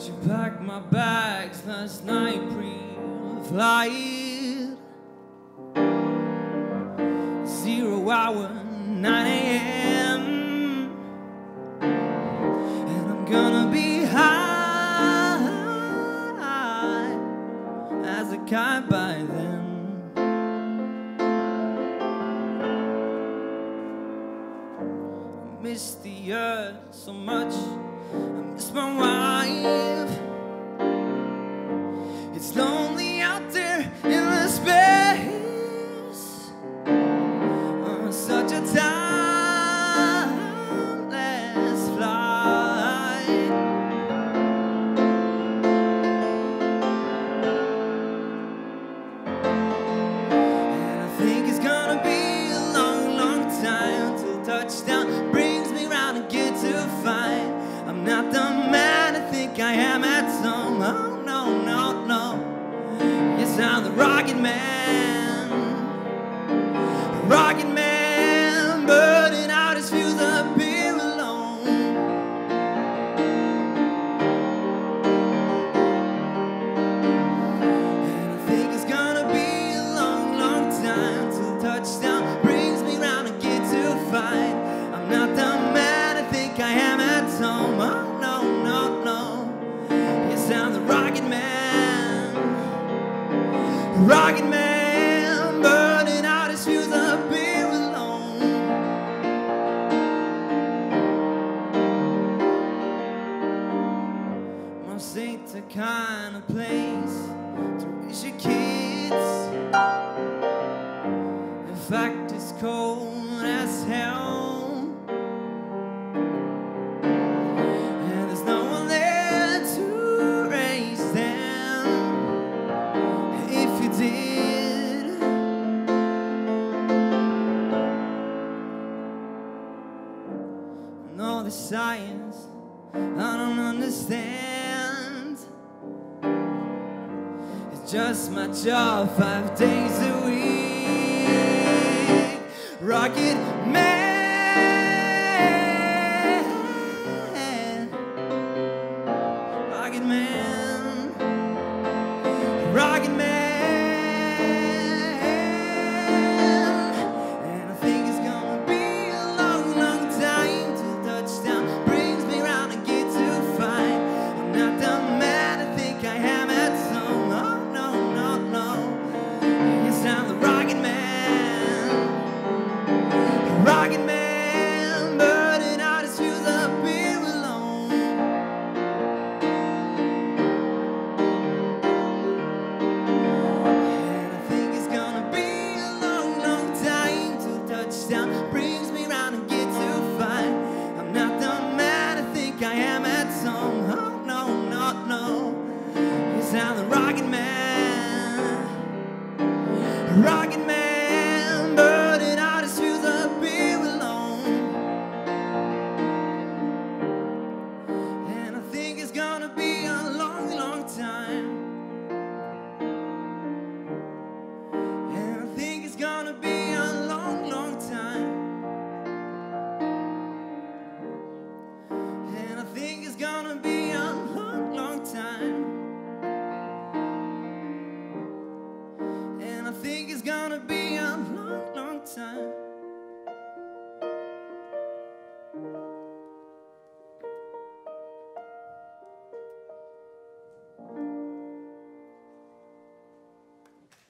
She packed my bags last night pre-flight. 0 hour, 9 a.m. And I'm gonna be high as a kite by then. I miss the earth so much. I miss my wife. It's lonely out there in the space on such a timeless flight. And I think it's gonna be a long, long time till touchdown brings me round again to find I'm not the man I think I am at some. Oh no, no, no. Yes, I'm the rocket man. Rocket man, burning out his fuse up here alone. And I think it's gonna be a long, long time till touchdown brings me round again to find I'm not the man I think I am at home. Oh no, no, no. Yes, I'm the rocket man. Rocket man, burning out his fuse up here alone. Must ain't the kind of place to raise your kids. In fact, it's cold as hell. And there's no one there to raise them. If you did, and all the science I don't understand. It's just my job 5 days a week. Rocket man, rocket man, rocket man. And I think it's gonna be a long, long time till touchdown brings me round and get to find I'm not the man I think I am at some. Oh no, no, no. Yes, I'm the rocket man. Rocket man, burning out his fuse up here alone. And I think it's gonna be a long, long time till touchdown brings me round and get to find I'm not the man I think I am at some. Oh no, no, no. Yes, I'm the rocket man. Rocket man, burning out his fuse up here alone. And I think it's gonna be